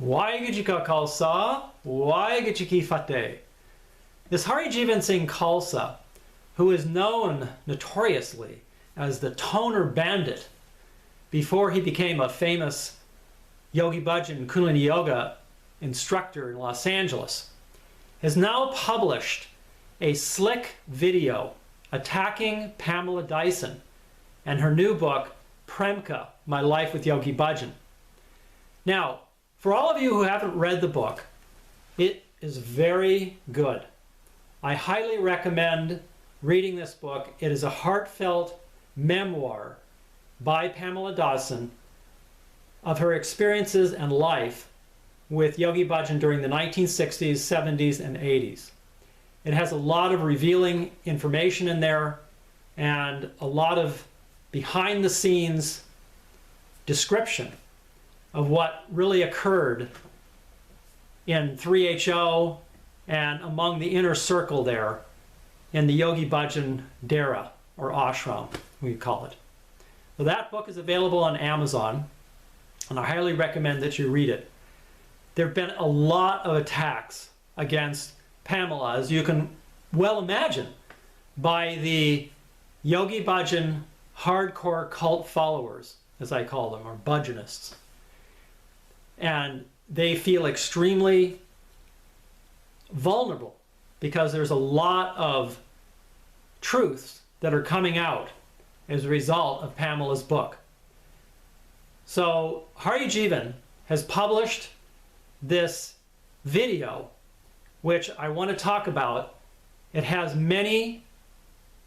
Waigajika Khalsa, Waigajiki Fateh. This Harijiwan Singh Khalsa, who is known notoriously as the toner bandit before he became a famous Yogi Bhajan Kundalini Yoga instructor in Los Angeles, has now published a slick video attacking Pamela Dyson and her new book, Premka, My Life with Yogi Bhajan. Now, for all of you who haven't read the book, it is very good. I highly recommend reading this book. It is a heartfelt memoir by Pamela Dyson of her experiences and life with Yogi Bhajan during the 1960s, 70s, and 80s. It has a lot of revealing information in there and a lot of behind-the-scenes description of what really occurred in 3HO and among the inner circle there in the Yogi Bhajan Dera, or ashram, we call it. So that book is available on Amazon, and I highly recommend that you read it. There have been a lot of attacks against Pamela, as you can well imagine, by the Yogi Bhajan hardcore cult followers, as I call them, or Bhajanists. And they feel extremely vulnerable because there's a lot of truths that are coming out as a result of Pamela's book. So Harijiwan has published this video, which I want to talk about. It has many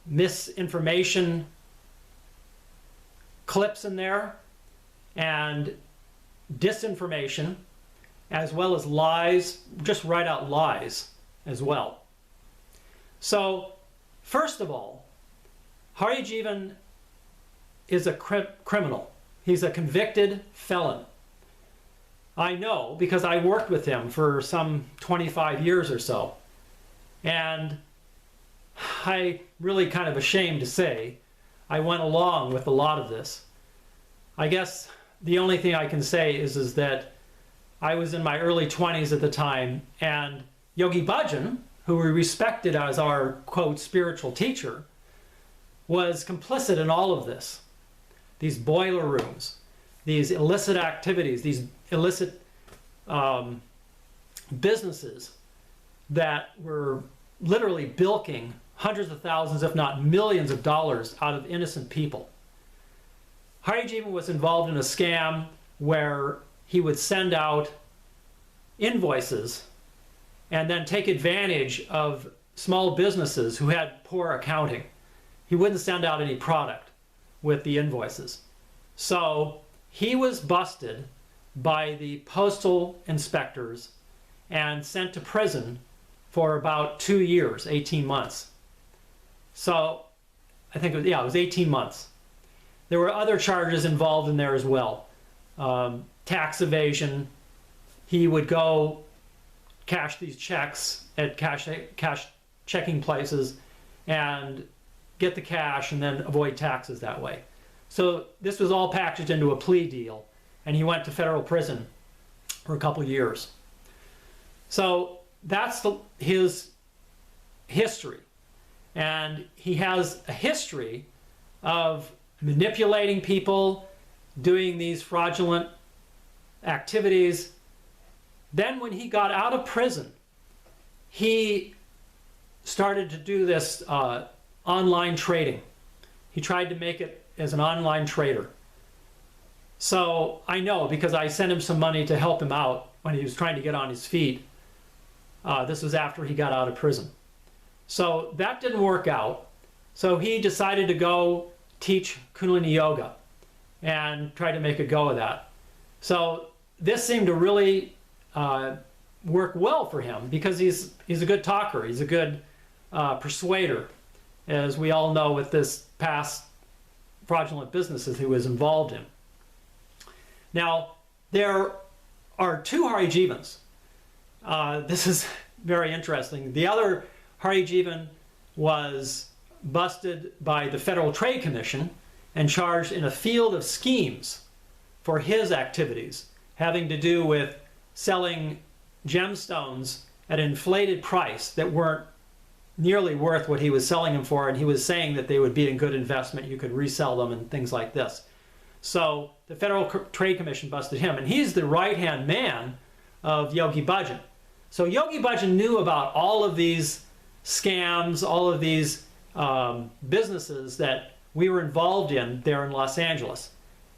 misinformation clips in there and disinformation, as well as lies, just right out lies as well. So first of all, Harijiwan is a criminal. He's a convicted felon. I know because I worked with him for some 25 years or so. And I really kind of ashamed to say I went along with a lot of this. I guess the only thing I can say is that I was in my early 20s at the time, and Yogi Bhajan, who we respected as our, quote, spiritual teacher, was complicit in all of this. These boiler rooms, these illicit activities, these illicit businesses that were literally bilking hundreds of thousands, if not millions of dollars out of innocent people. Harijiwan was involved in a scam where he would send out invoices and then take advantage of small businesses who had poor accounting. He wouldn't send out any product with the invoices. So he was busted by the postal inspectors and sent to prison for about 2 years, 18 months. So I think it was 18 months. There were other charges involved in there as well. Tax evasion. He would go cash these checks at cash checking places and get the cash and then avoid taxes that way. So this was all packaged into a plea deal, and he went to federal prison for a couple years. So that's his history. And he has a history of manipulating people, doing these fraudulent activities. Then when he got out of prison, he started to do this online trading. He tried to make it as an online trader. So I know because I sent him some money to help him out when he was trying to get on his feet. This was after he got out of prison. So that didn't work out. So he decided to go teach Kundalini Yoga and try to make a go of that. So this seemed to really work well for him because he's a good talker. He's a good persuader, as we all know with this past fraudulent businesses he was involved in. Now, there are two Harijiwans. This is very interesting. The other Harijiwan was busted by the Federal Trade Commission and charged in a field of schemes for his activities having to do with selling gemstones at an inflated price that weren't nearly worth what he was selling them for, and he was saying that they would be a good investment, you could resell them and things like this. So the Federal Trade Commission busted him, and he's the right-hand man of Yogi Bhajan. So Yogi Bhajan knew about all of these scams, all of these businesses that we were involved in there in Los Angeles.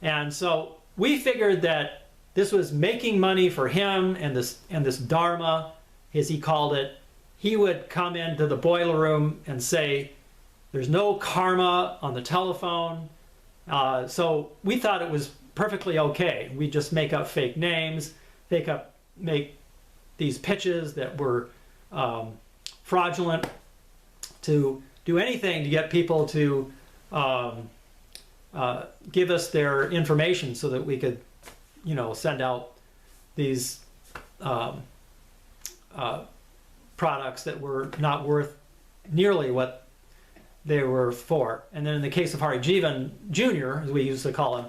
And so we figured that this was making money for him and this Dharma, as he called it. He would come into the boiler room and say, there's no karma on the telephone. So we thought it was perfectly okay. We just make up fake names, make these pitches that were fraudulent, to do anything to get people to give us their information so that we could, you know, send out these products that were not worth nearly what they were for. And then in the case of Harijiwan Jr., as we used to call him,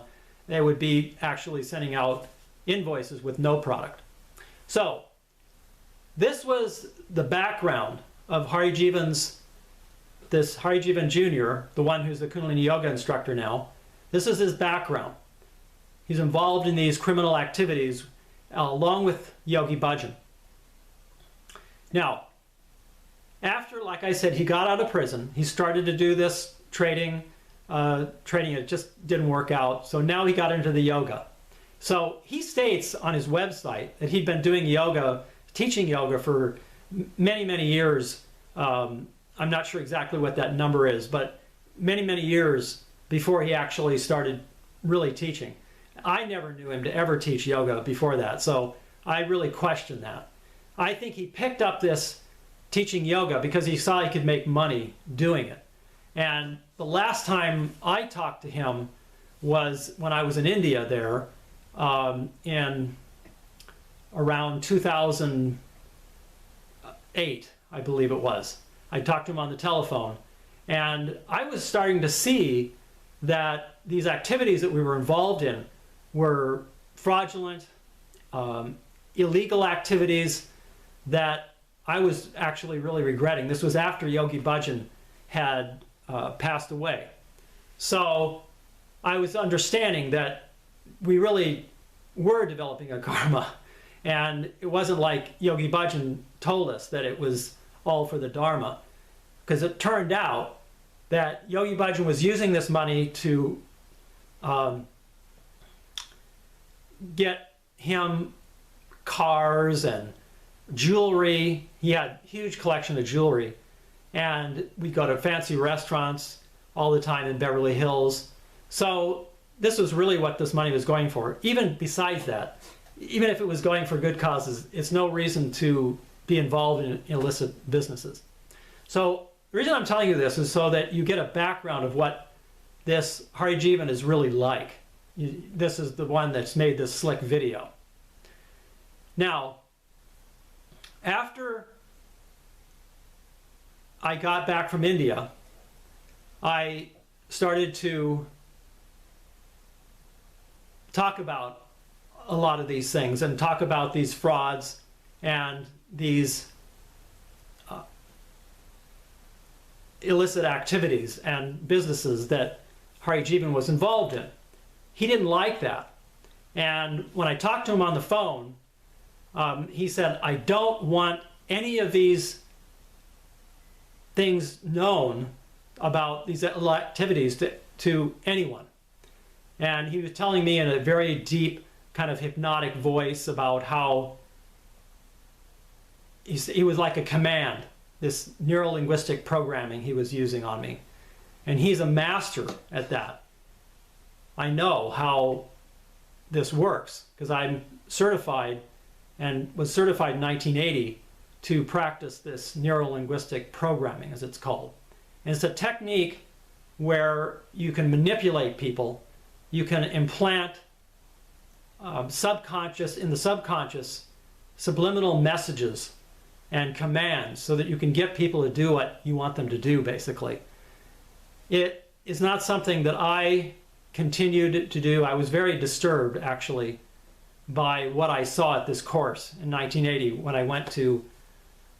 they would be actually sending out invoices with no product. So this was the background of this Harijiwan Jr., the one who's the Kundalini Yoga instructor now. This is his background. He's involved in these criminal activities along with Yogi Bhajan. Now, after, like I said, he got out of prison, he started to do this trading. It just didn't work out. So now he got into the yoga. So he states on his website that he'd been doing yoga, teaching yoga for many, many years. I'm not sure exactly what that number is, but many, many years before he actually started really teaching. I never knew him to ever teach yoga before that, so I really question that. I think he picked up this teaching yoga because he saw he could make money doing it. And the last time I talked to him was when I was in India there, in around 2008, I believe it was. I talked to him on the telephone, and I was starting to see that these activities that we were involved in were fraudulent, illegal activities that I was actually really regretting. This was after Yogi Bhajan had passed away. So I was understanding that we really were developing a karma, and it wasn't like Yogi Bhajan told us that it was all for the Dharma, because it turned out that Yogi Bhajan was using this money to get him cars and jewelry. He had a huge collection of jewelry, and we go to fancy restaurants all the time in Beverly Hills. So this was really what this money was going for. Even besides that, even if it was going for good causes, it's no reason to be involved in illicit businesses. So the reason I'm telling you this is so that you get a background of what this Harijiwan is really like. This is the one that's made this slick video. Now, after I got back from India, I started to talk about a lot of these things and talk about these frauds and these illicit activities and businesses that Harijiwan was involved in. He didn't like that. And when I talked to him on the phone, he said, I don't want any of these things known about these activities to anyone. And he was telling me in a very deep, kind of hypnotic voice about how he was like a command, this neuro-linguistic programming he was using on me. And he's a master at that. I know how this works because I'm certified and was certified in 1980 to practice this neuro-linguistic programming, as it's called. And it's a technique where you can manipulate people. You can implant in the subconscious subliminal messages and commands so that you can get people to do what you want them to do, basically. It is not something that I continued to do. I was very disturbed, actually, by what I saw at this course in 1980 when I went to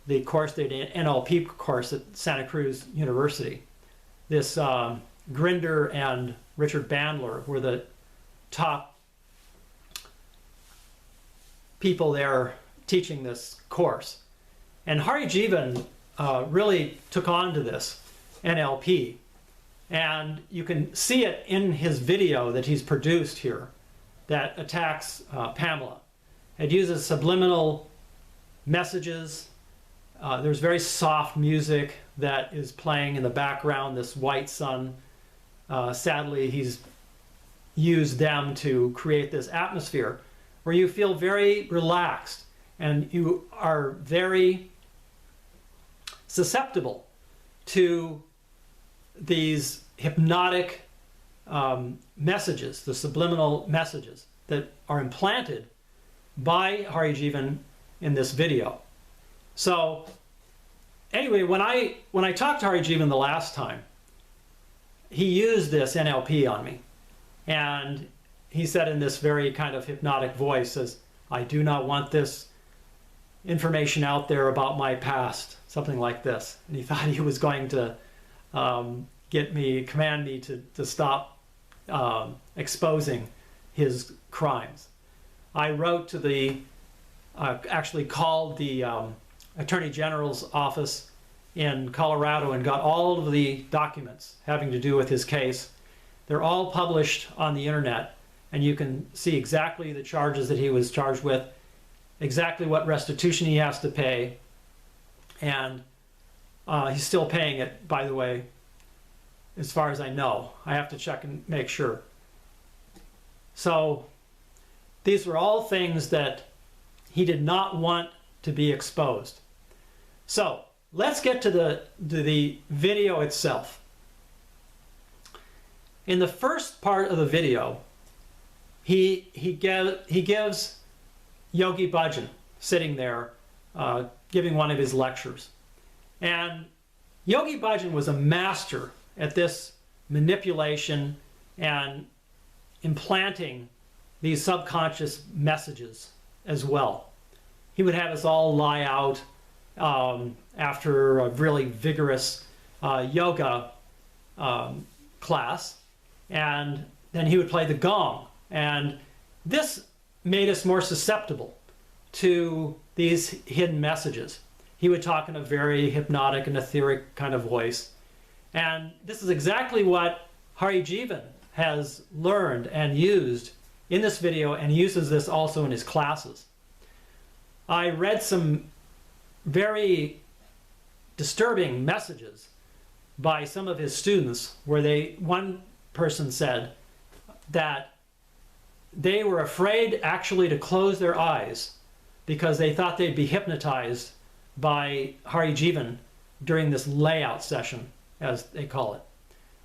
the course, the NLP course at Santa Cruz University. This Grinder and Richard Bandler were the top people there teaching this course. And Harijiwan really took on to this NLP. And you can see it in his video that he's produced here that attacks Pamela. It uses subliminal messages. There's very soft music that is playing in the background, this white sun. Sadly, he's used them to create this atmosphere where you feel very relaxed and you are very susceptible to these hypnotic messages, the subliminal messages that are implanted by Harijiwan in this video. So anyway, when I talked to Harijiwan the last time, he used this NLP on me. And he said in this very kind of hypnotic voice, says, I do not want this information out there about my past, something like this. And he thought he was going to command me to stop exposing his crimes. I wrote to actually called the Attorney General's office in Colorado and got all of the documents having to do with his case. They're all published on the internet, and you can see exactly the charges that he was charged with, exactly what restitution he has to pay, and he's still paying it, by the way, as far as I know. I have to check and make sure. So these were all things that he did not want to be exposed. So let's get to the video itself. In the first part of the video, he gives Yogi Bhajan sitting there giving one of his lectures. And Yogi Bhajan was a master at this manipulation and implanting these subconscious messages as well. He would have us all lie out after a really vigorous yoga class, and then he would play the gong. And this made us more susceptible to these hidden messages. He would talk in a very hypnotic and etheric kind of voice. And this is exactly what Harijiwan has learned and used in this video, and uses this also in his classes. I read some very disturbing messages by some of his students where one person said that they were afraid actually to close their eyes because they thought they'd be hypnotized by Harijiwan during this layout session, as they call it.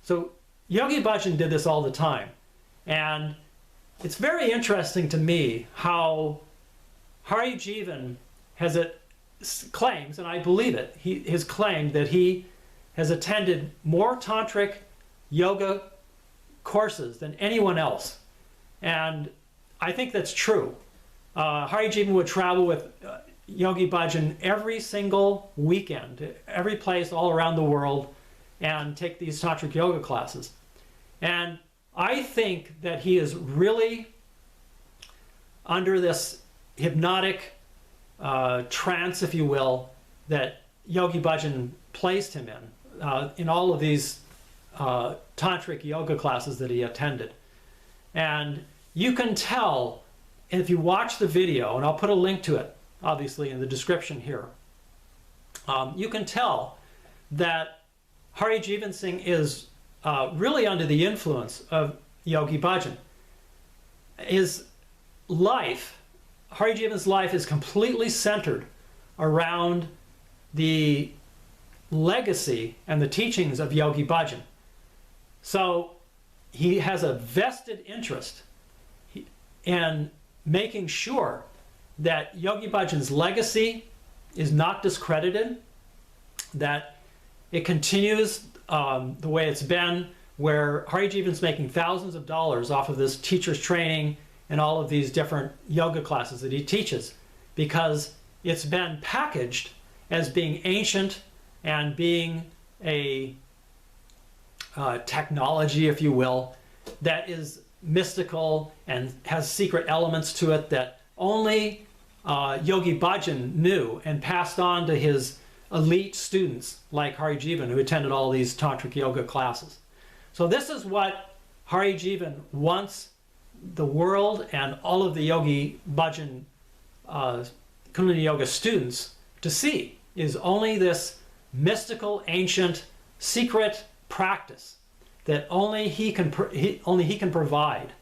So Yogi Bhajan did this all the time. And it's very interesting to me how Harijiwan claims, and I believe it, he has claimed that he has attended more tantric yoga courses than anyone else. And I think that's true. Harijiwan would travel with Yogi Bhajan every single weekend, to every place all around the world, and take these tantric yoga classes. And I think that he is really under this hypnotic trance, if you will, that Yogi Bhajan placed him in all of these tantric yoga classes that he attended. And you can tell if you watch the video, and I'll put a link to it obviously in the description here, you can tell that Harijiwan Singh is really under the influence of Yogi Bhajan. His life, Harijiwan's life, is completely centered around the legacy and the teachings of Yogi Bhajan. So he has a vested interest in making sure that Yogi Bhajan's legacy is not discredited, that it continues the way it's been, where Harijiwan's making thousands of dollars off of this teacher's training in all of these different yoga classes that he teaches, because it's been packaged as being ancient and being a technology, if you will, that is mystical and has secret elements to it that only Yogi Bhajan knew and passed on to his elite students like Harijiwan, who attended all these tantric yoga classes. So this is what Harijiwan wants the world and all of the Yogi Bhajan Kundalini Yoga students to see, is only this mystical, ancient, secret practice that only he can provide.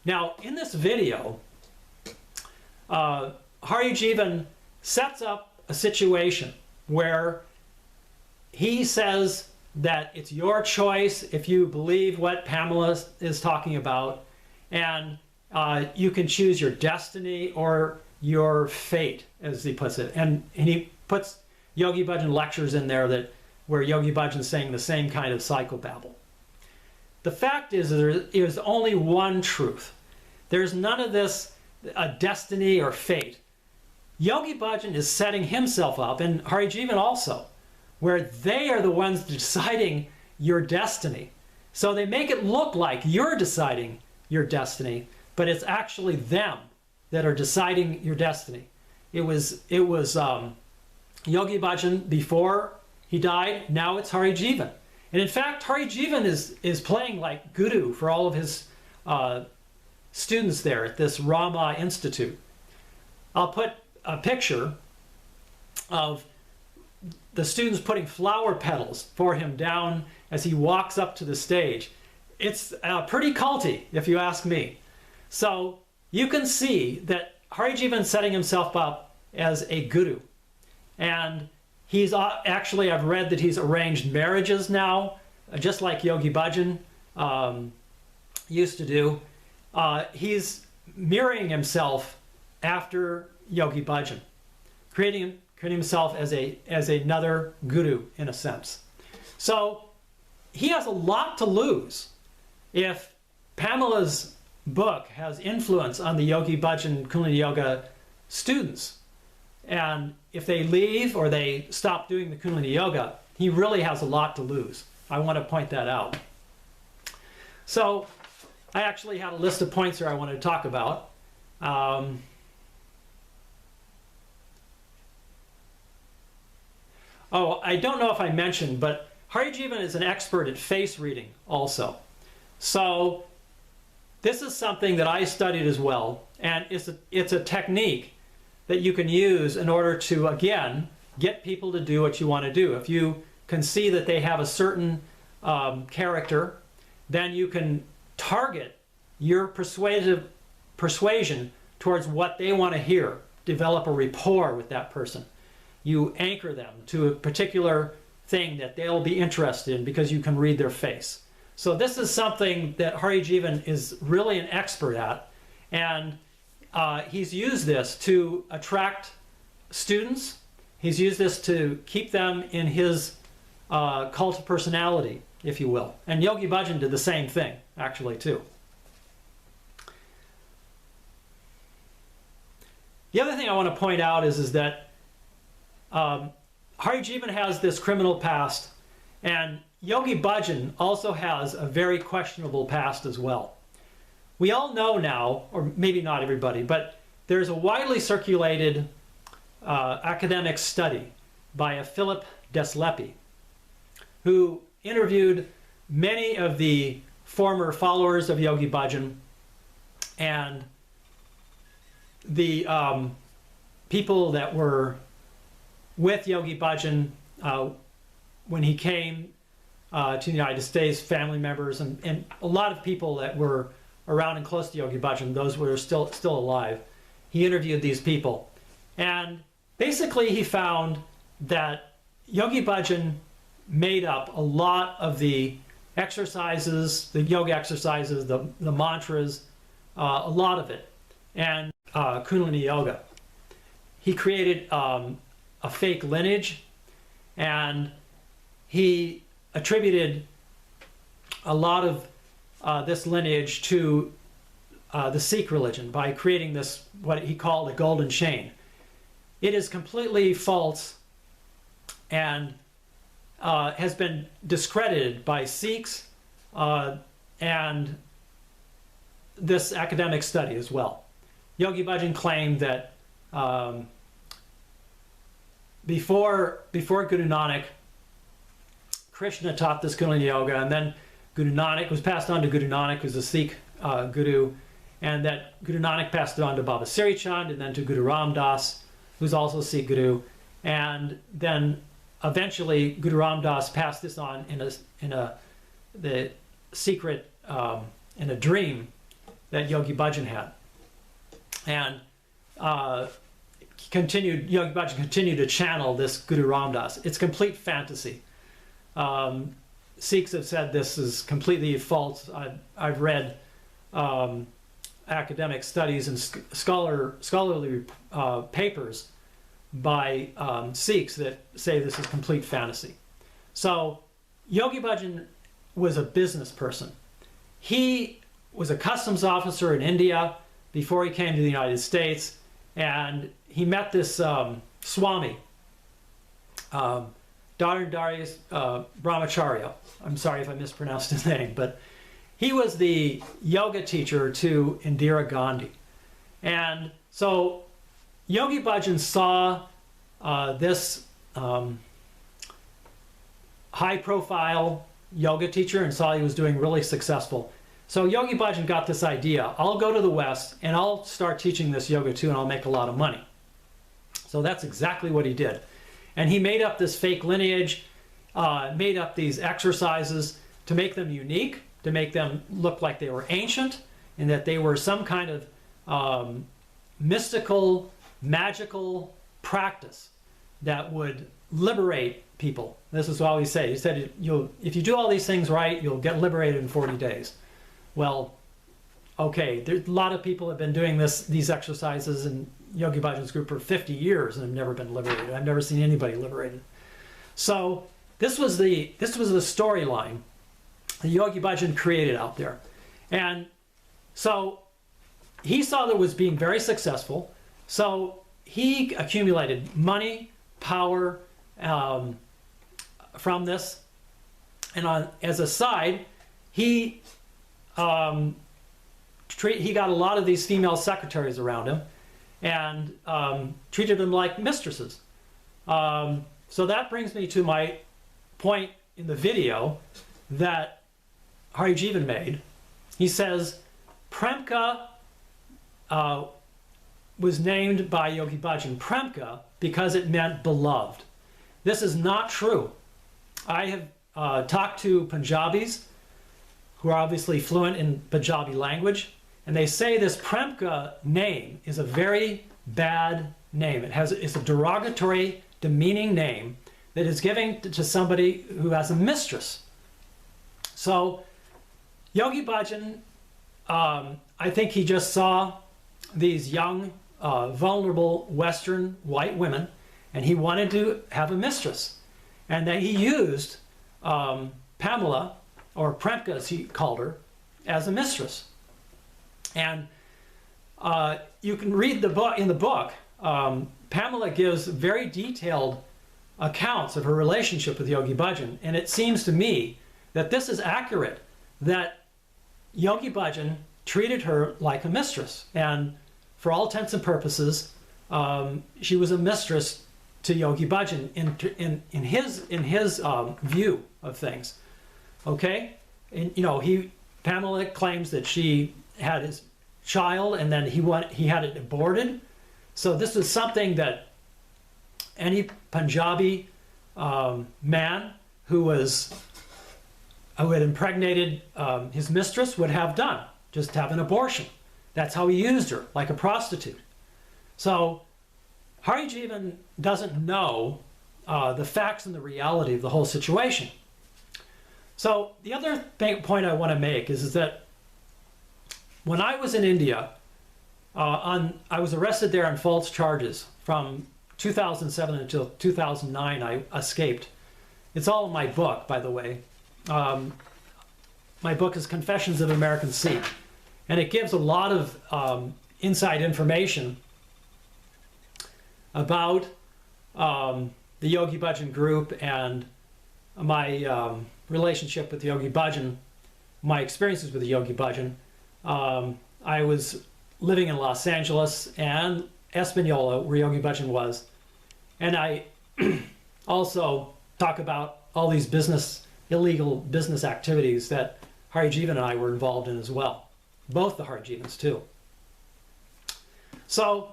Now, in this video, Harijiwan sets up a situation where he says that it's your choice if you believe what Pamela is talking about, and you can choose your destiny or your fate, as he puts it. And he puts Yogi Bhajan lectures in there where Yogi Bhajan is saying the same kind of psychobabble. The fact is there is only one truth. There's none of this destiny or fate. Yogi Bhajan is setting himself up, and Harijiwan also, where they are the ones deciding your destiny. So they make it look like you're deciding your destiny, but it's actually them that are deciding your destiny. It was Yogi Bhajan before he died. Now it's Harijiwan. And in fact, Harijiwan is playing like guru for all of his students there at this Rama Institute. I'll put a picture of the students putting flower petals for him down as he walks up to the stage. It's pretty culty, if you ask me. So you can see that Harijiwan's setting himself up as a guru. And he's actually, I've read that he's arranged marriages now, just like Yogi Bhajan used to do. He's mirroring himself after Yogi Bhajan, creating himself as another guru in a sense. So he has a lot to lose if Pamela's book has influence on the Yogi Bhajan Kundalini Yoga students. And if they leave or they stop doing the Kundalini Yoga, he really has a lot to lose. I want to point that out. So I actually had a list of points here I wanted to talk about. Oh, I don't know if I mentioned, but Harijiwan is an expert at face reading also. So this is something that I studied as well, and it's a technique that you can use in order to, again, get people to do what you want to do. If you can see that they have a certain character, then you can target your persuasion towards what they want to hear, develop a rapport with that person. You anchor them to a particular thing that they'll be interested in because you can read their face. So this is something that Harijiwan is really an expert at, and he's used this to attract students. He's used this to keep them in his cult of personality, if you will. And Yogi Bhajan did the same thing, actually, too. The other thing I want to point out is that Harijiwan has this criminal past, and Yogi Bhajan also has a very questionable past as well. We all know now, or maybe not everybody, but there's a widely circulated academic study by a Philip Deslepi, who interviewed many of the former followers of Yogi Bhajan and the people that were with Yogi Bhajan when he came to the United States, family members, and a lot of people that were around and close to Yogi Bhajan, those were still alive. He interviewed these people. And basically he found that Yogi Bhajan made up a lot of the exercises, the yoga exercises, the mantras, a lot of it, and Kundalini Yoga. He created a fake lineage, and he attributed a lot of this lineage to the Sikh religion by creating this, what he called a golden chain. It is completely false and has been discredited by Sikhs and this academic study as well. Yogi Bhajan claimed that before Guru Nanak, Krishna taught this Kundalini Yoga, and then Guru Nanak was passed on to Guru Nanak, who's a Sikh guru, and that Guru Nanak passed it on to Baba Sri Chand, and then to Guru Ram Das, who's also a Sikh guru, and then eventually Guru Ram Das passed this on in the secret in a dream that Yogi Bhajan had, and Yogi Bhajan continued to channel this Guru Ram Das. It's complete fantasy. Sikhs have said this is completely false. I've read academic studies and scholarly papers by Sikhs that say this is complete fantasy. So Yogi Bhajan was a business person. He was a customs officer in India before he came to the United States, and he met this Swami, Darius Brahmacharya. I'm sorry if I mispronounced his name, but he was the yoga teacher to Indira Gandhi. And so Yogi Bhajan saw this high-profile yoga teacher and saw he was doing really successful. So Yogi Bhajan got this idea: I'll go to the West and I'll start teaching this yoga too, and I'll make a lot of money. So that's exactly what he did. And he made up this fake lineage, made up these exercises to make them unique, to make them look like they were ancient, and that they were some kind of mystical, magical practice that would liberate people. This is what I always say. He said, if you do all these things right, you'll get liberated in 40 days. Well, okay, a lot of people have been doing these exercises in Yogi Bhajan's group for 50 years and have never been liberated. I've never seen anybody liberated. So this was the storyline that Yogi Bhajan created out there. And so he saw that it was being very successful. So he accumulated money, power from this. And as a side, he got a lot of these female secretaries around him and treated them like mistresses. So that brings me to my point in the video that Harijiwan made. He says Premka was named by Yogi Bhajan Premka because it meant beloved. This is not true. I have talked to Punjabis who are obviously fluent in Punjabi language, and they say this Premka name is a very bad name. It's a derogatory, demeaning name that is given to somebody who has a mistress. So Yogi Bhajan, I think he just saw these young, vulnerable Western white women, and he wanted to have a mistress. And that he used Pamela, or Premka as he called her, as a mistress. And you can read the book. In the book, Pamela gives very detailed accounts of her relationship with Yogi Bhajan, and it seems to me that this is accurate, that Yogi Bhajan treated her like a mistress, and for all intents and purposes, she was a mistress to Yogi Bhajan in his view of things. Okay, and Pamela claims that she had his child and then he had it aborted. So this is something that any Punjabi man who had impregnated his mistress would have done, just have an abortion. That's how he used her, like a prostitute. So Harijiwan doesn't know the facts and the reality of the whole situation. So the other point I want to make is that when I was in India, I was arrested there on false charges. From 2007 until 2009, I escaped. It's all in my book, by the way. My book is Confessions of an American Sikh. And it gives a lot of inside information about the Yogi Bhajan group and my relationship with Yogi Bhajan, my experiences with the Yogi Bhajan. I was living in Los Angeles and Espanola, where Yogi Bhajan was. And I also talk about all these illegal business activities that Harijiwan and I were involved in as well. Both the Harijivans too. So,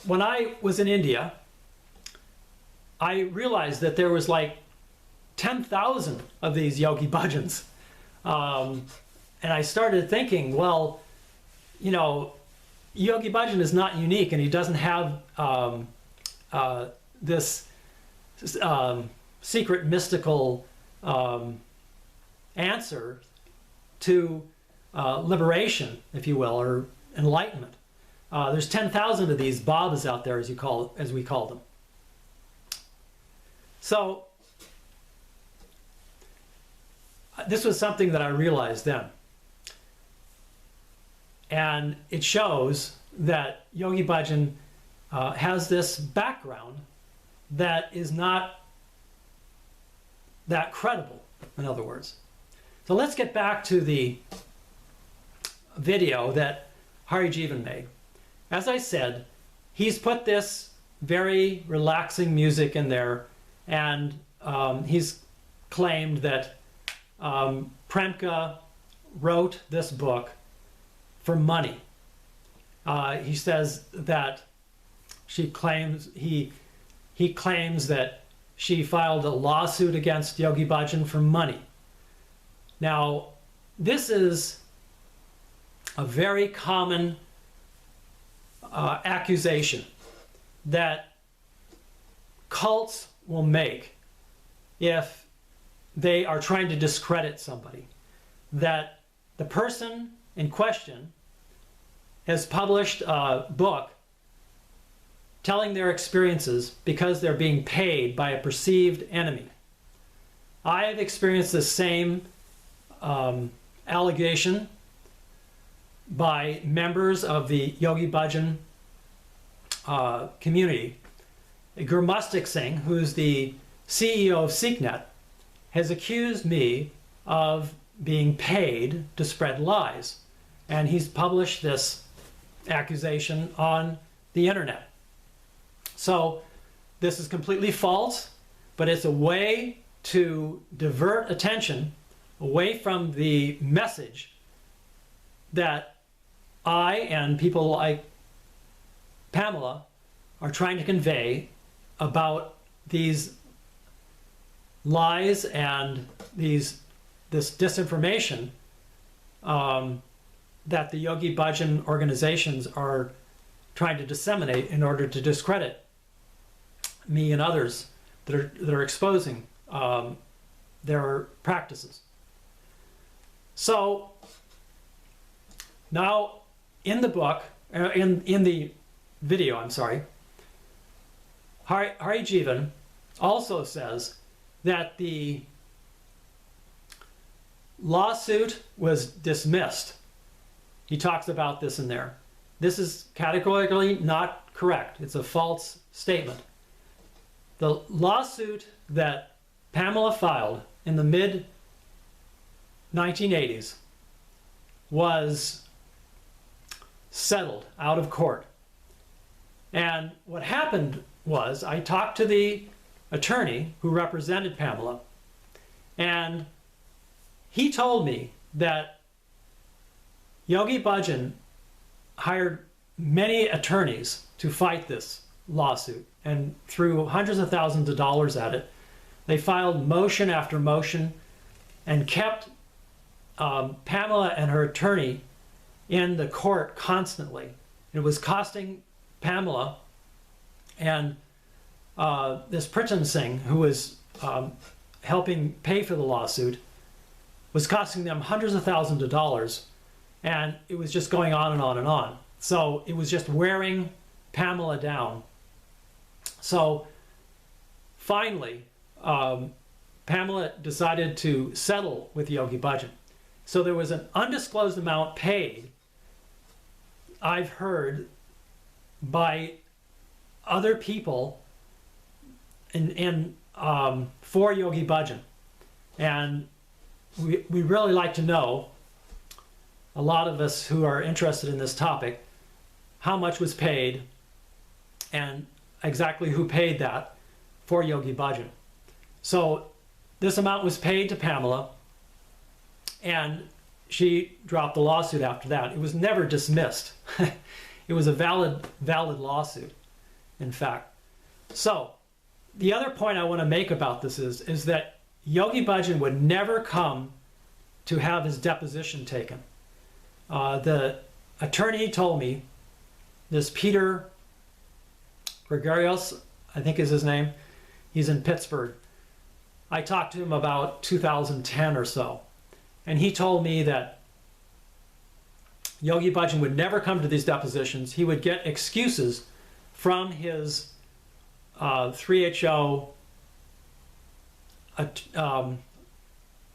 when I was in India, I realized that there was like 10,000 of these Yogi Bhajans. And I started thinking, well, you know, Yogi Bhajan is not unique, and he doesn't have this secret mystical answer to liberation, if you will, or enlightenment. There's 10,000 of these Babas out there, as we call them. So this was something that I realized then. And it shows that Yogi Bhajan has this background that is not that credible, in other words. So let's get back to the video that Harijiwan made. As I said, he's put this very relaxing music in there, and he's claimed that Premka wrote this book for money. He says that he claims that she filed a lawsuit against Yogi Bhajan for money. Now, this is a very common accusation that cults will make if they are trying to discredit somebody, that the person in question has published a book telling their experiences because they're being paid by a perceived enemy. I have experienced the same allegation by members of the Yogi Bhajan community. Gursant Singh, who's the CEO of SeekNet, has accused me of being paid to spread lies. And he's published this accusation on the internet. So this is completely false, but it's a way to divert attention away from the message that I and people like Pamela are trying to convey about these lies and this disinformation that the Yogi Bhajan organizations are trying to disseminate in order to discredit me and others that are exposing their practices. So now in the book, in the video, I'm sorry, Harijiwan also says that the lawsuit was dismissed. He talks about this in there. This is categorically not correct. It's a false statement. The lawsuit that Pamela filed in the mid-1980s was settled out of court. And what happened was I talked to the attorney who represented Pamela, and he told me that Yogi Bhajan hired many attorneys to fight this lawsuit and threw hundreds of thousands of dollars at it. They filed motion after motion and kept Pamela and her attorney in the court constantly. It was costing Pamela and this Gursant Singh, who was helping pay for the lawsuit, was costing them hundreds of thousands of dollars, and it was just going on and on and on. So it was just wearing Pamela down. So finally, Pamela decided to settle with Yogi Bhajan. So there was an undisclosed amount paid, I've heard, by other people for Yogi Bhajan. And we really like to know, a lot of us who are interested in this topic, how much was paid and exactly who paid that for Yogi Bhajan. So this amount was paid to Pamela, and she dropped the lawsuit after that. It was never dismissed. It was a valid lawsuit, in fact. So the other point I want to make about this is that Yogi Bhajan would never come to have his deposition taken. The attorney told me, this Peter Gregorios, I think is his name, he's in Pittsburgh. I talked to him about 2010 or so, and he told me that Yogi Bhajan would never come to these depositions. He would get excuses from his 3HO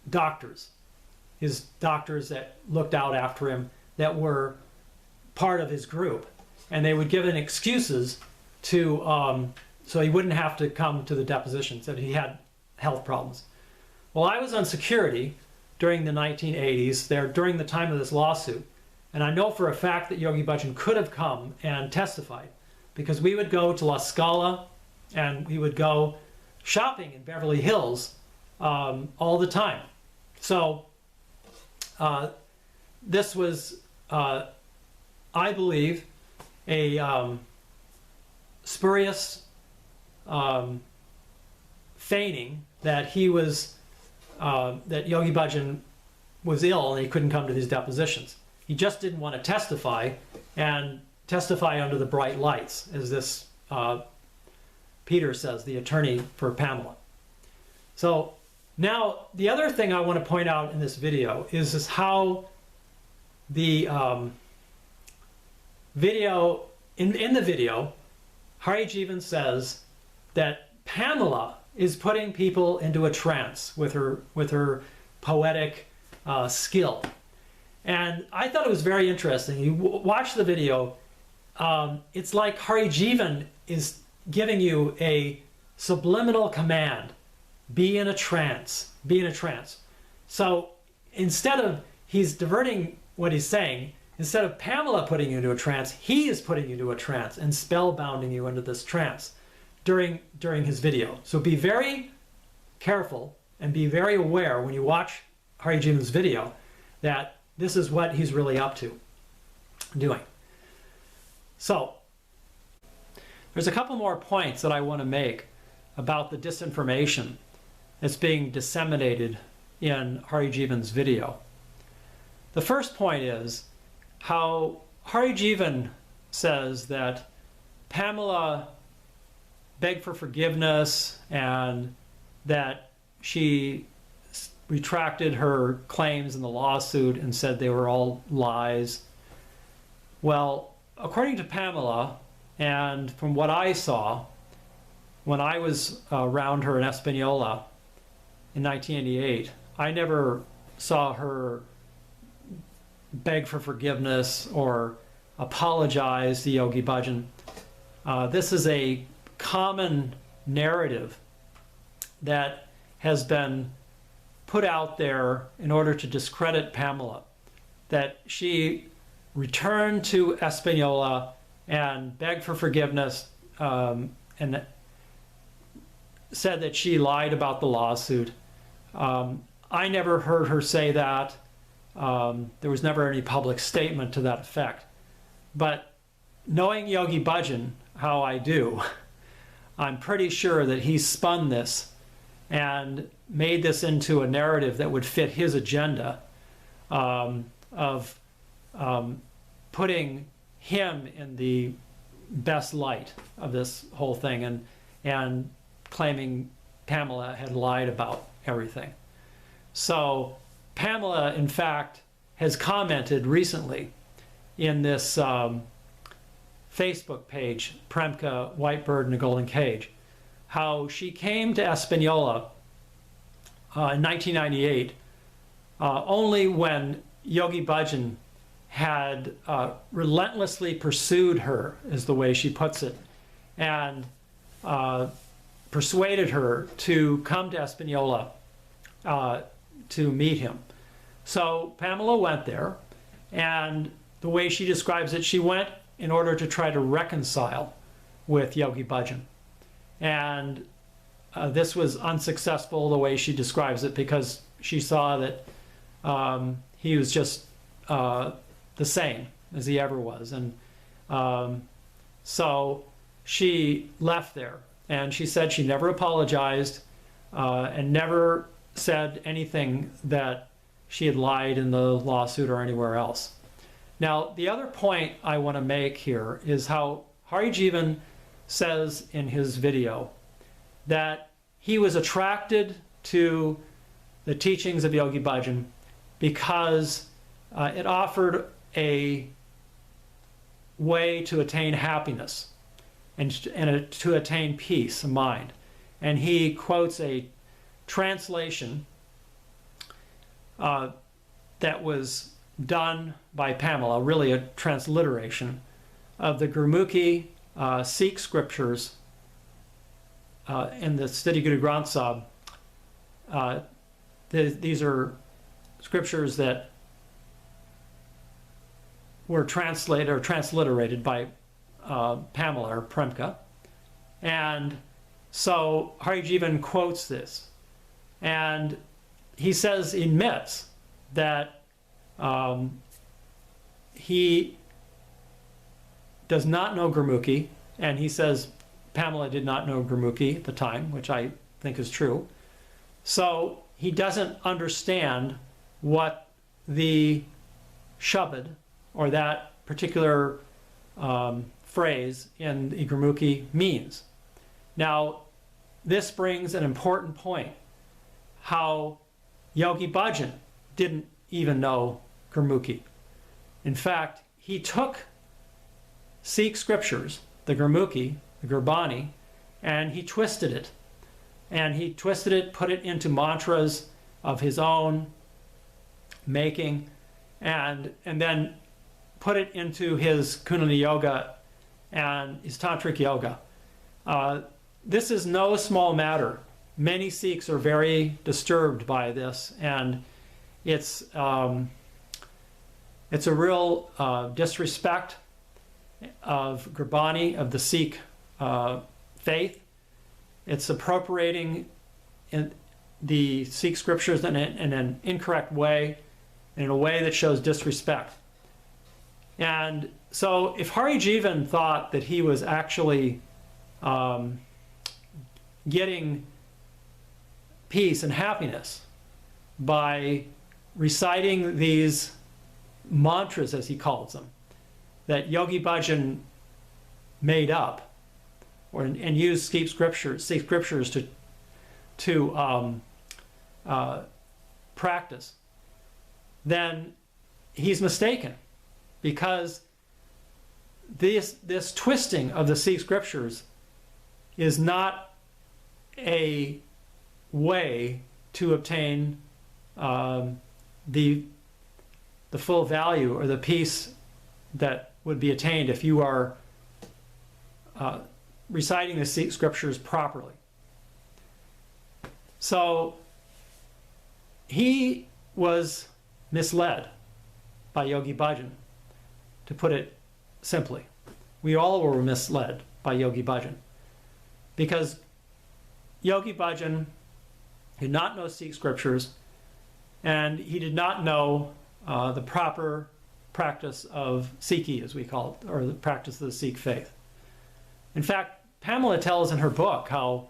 doctors, his doctors that looked out after him, that were part of his group, and they would give him excuses to so he wouldn't have to come to the depositions, that he had health problems. Well, I was on security during the 1980s, there during the time of this lawsuit, and I know for a fact that Yogi Bhajan could have come and testified, because we would go to La Scala and we would go shopping in Beverly Hills all the time. So this was, I believe, a spurious feigning that he was, that Yogi Bhajan was ill and he couldn't come to these depositions. He just didn't want to testify, and testify under the bright lights, as this Peter says, the attorney for Pamela. So now the other thing I want to point out in this video is how the video, in the video, Harijiwan says that Pamela is putting people into a trance with her poetic skill. And I thought it was very interesting. You watch the video, it's like Harijiwan is giving you a subliminal command: be in a trance, be in a trance. So instead of, he's diverting what he's saying, instead of Pamela putting you into a trance, he is putting you into a trance and spellbounding you into this trance during his video. So be very careful and be very aware when you watch Harijiwan's video that this is what he's really up to doing. So there's a couple more points that I want to make about the disinformation that's being disseminated in Harijiwan's video. The first point is how Harijiwan says that Pamela begged for forgiveness and that she retracted her claims in the lawsuit and said they were all lies. Well, according to Pamela, and from what I saw when I was around her in Espanola in 1988, I never saw her beg for forgiveness or apologize to Yogi Bhajan. This is a common narrative that has been put out there in order to discredit Pamela, that she returned to Espanola and begged for forgiveness and said that she lied about the lawsuit. I never heard her say that. There was never any public statement to that effect. But knowing Yogi Bhajan, how I do, I'm pretty sure that he spun this and made this into a narrative that would fit his agenda of putting him in the best light of this whole thing and claiming Pamela had lied about everything. So Pamela, in fact, has commented recently in this Facebook page, Premka, White Bird in a Golden Cage, how she came to Espanola in 1998, only when Yogi Bhajan had relentlessly pursued her, is the way she puts it, and persuaded her to come to Espanola to meet him. So Pamela went there, and the way she describes it, she went in order to try to reconcile with Yogi Bhajan. And this was unsuccessful, the way she describes it, because she saw that he was just the same as he ever was. And so she left there, and she said she never apologized and never said anything that she had lied in the lawsuit or anywhere else. Now, the other point I want to make here is how Harijiwan says in his video that he was attracted to the teachings of Yogi Bhajan because it offered a way to attain happiness and to attain peace of mind. And he quotes a translation that was done by Pamela, really a transliteration of the Gurmukhi Sikh scriptures in the Siddhi Guru Granth Sahib. These are scriptures that were translated or transliterated by Pamela or Premka. And so Harijiwan quotes this. And he says, he admits that he does not know Gurmukhi, and he says Pamela did not know Gurmukhi at the time, which I think is true. So he doesn't understand what the Shabad, or that particular phrase in the Gurmukhi, means. Now, this brings an important point, how Yogi Bhajan didn't even know Gurmukhi. In fact, he took Sikh scriptures, the Gurmukhi, the Gurbani, and he twisted it. And he twisted it, put it into mantras of his own making, and then put it into his Kundalini Yoga and his Tantric Yoga. This is no small matter. Many Sikhs are very disturbed by this, and it's a real disrespect of Gurbani, of the Sikh faith. It's appropriating the Sikh scriptures in an incorrect way, in a way that shows disrespect. And so if Harijiwan thought that he was actually getting peace and happiness by reciting these mantras, as he calls them, that Yogi Bhajan made up, and used Sikh scriptures to practice, then he's mistaken, because this twisting of the Sikh scriptures is not a way to obtain the full value or the peace that would be attained if you are reciting the Sikh scriptures properly. So he was misled by Yogi Bhajan, to put it simply. We all were misled by Yogi Bhajan, because Yogi Bhajan did not know Sikh scriptures, and he did not know the proper practice of Sikhi, as we call it, or the practice of the Sikh faith. In fact, Pamela tells in her book how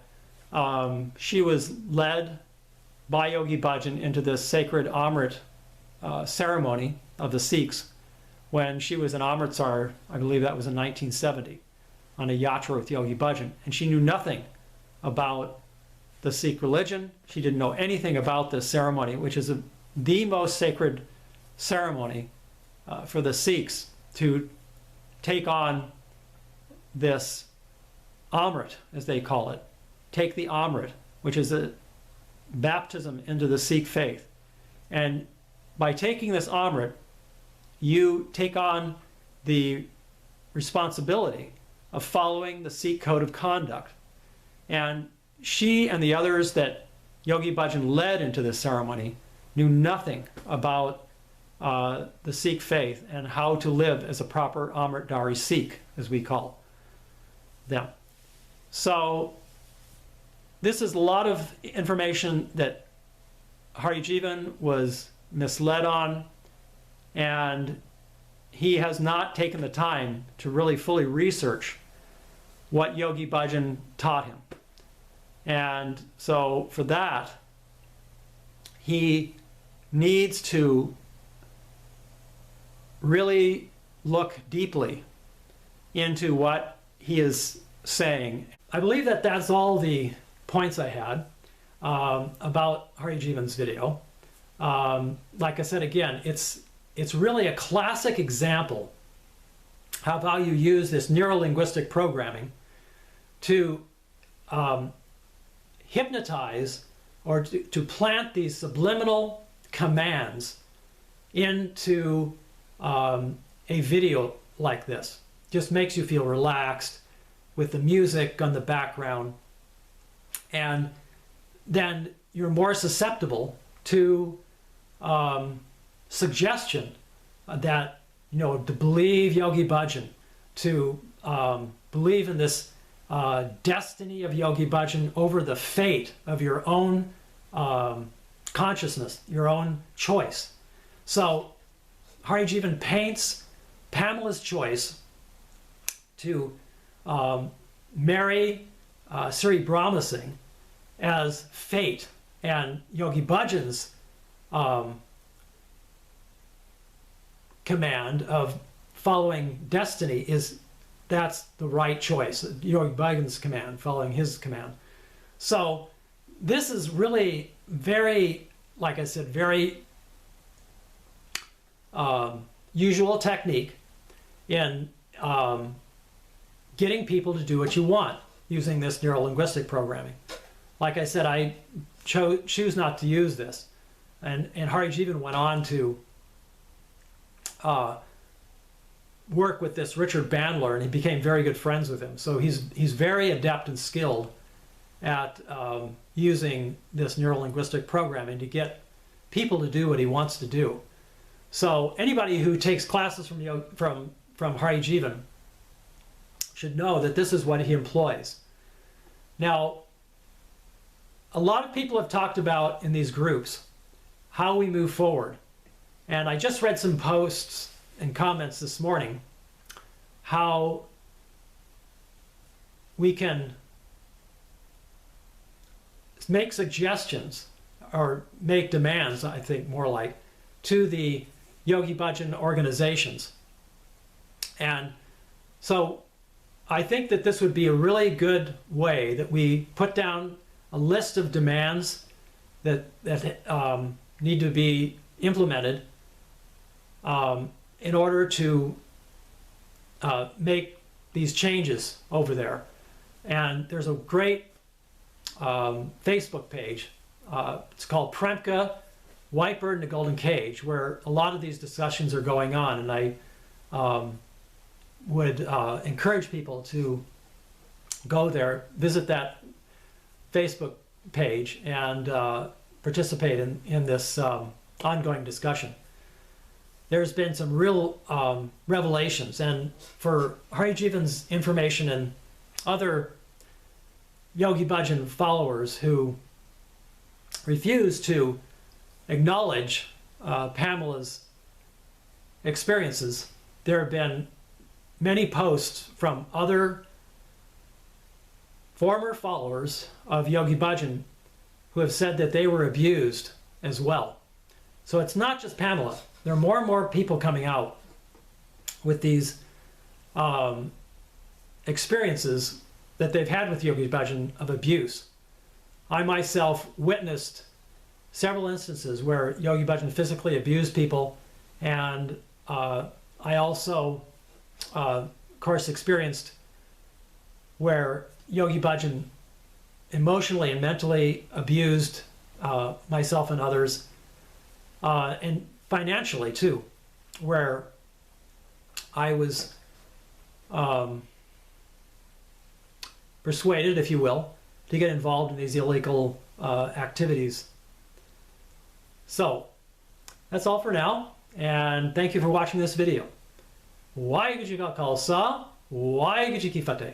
she was led by Yogi Bhajan into this sacred Amrit ceremony of the Sikhs when she was in Amritsar. I believe that was in 1970, on a yatra with Yogi Bhajan, and she knew nothing about the Sikh religion. She didn't know anything about this ceremony, which is the most sacred ceremony for the Sikhs to take on this Amrit, as they call it. Take the Amrit, which is baptism into the Sikh faith. And by taking this Amrit, you take on the responsibility of following the Sikh code of conduct. And she and the others that Yogi Bhajan led into this ceremony knew nothing about the Sikh faith and how to live as a proper Amritdhari Sikh, as we call them. So this is a lot of information that Harijivan was misled on, and he has not taken the time to really fully research what Yogi Bhajan taught him. And so for that, he needs to really look deeply into what he is saying. I believe that that's all the points I had about Harijivan's video. Like I said again, it's really a classic example of how you use this neuro-linguistic programming to hypnotize or to plant these subliminal commands into a video like this. Just makes you feel relaxed with the music on the background, and then you're more susceptible to suggestion that, you know, to believe Yogi Bhajan, to believe in this destiny of Yogi Bhajan over the fate of your own consciousness, your own choice. So Harijivan paints Pamela's choice to marry Sri Brahma Singh as fate, and Yogi Bhajan's command of following destiny that's the right choice. Yogi Bhajan's command, following his command. So this is really very, like I said, very usual technique in getting people to do what you want using this neuro-linguistic programming. Like I said, I choose not to use this. And Harijivan went on to work with this Richard Bandler, and he became very good friends with him. So he's very adept and skilled at using this neuro-linguistic programming to get people to do what he wants to do. So anybody who takes classes from Harijivan should know that this is what he employs. Now, a lot of people have talked about in these groups how we move forward. And I just read some posts and comments this morning how we can make suggestions or make demands, I think more like, to the Yogi Bhajan organizations. And so I think that this would be a really good way that we put down a list of demands that need to be implemented in order to make these changes over there. And there's a great Facebook page. It's called Premka, White Bird in the Golden Cage, where a lot of these discussions are going on. And I would encourage people to go there, visit that Facebook page, and participate in this ongoing discussion. There's been some real revelations, and for Harijivan's information and other Yogi Bhajan followers who refuse to acknowledge Pamela's experiences, there have been many posts from other former followers of Yogi Bhajan who have said that they were abused as well. So it's not just Pamela. There are more and more people coming out with these experiences that they've had with Yogi Bhajan of abuse. I myself witnessed several instances where Yogi Bhajan physically abused people, and I also, of course, experienced where Yogi Bhajan emotionally and mentally abused myself and others, and financially too, where I was persuaded, if you will, to get involved in these illegal activities. So that's all for now, and thank you for watching this video. Yogi Bhajan Khalsa, Yogi Bhajan.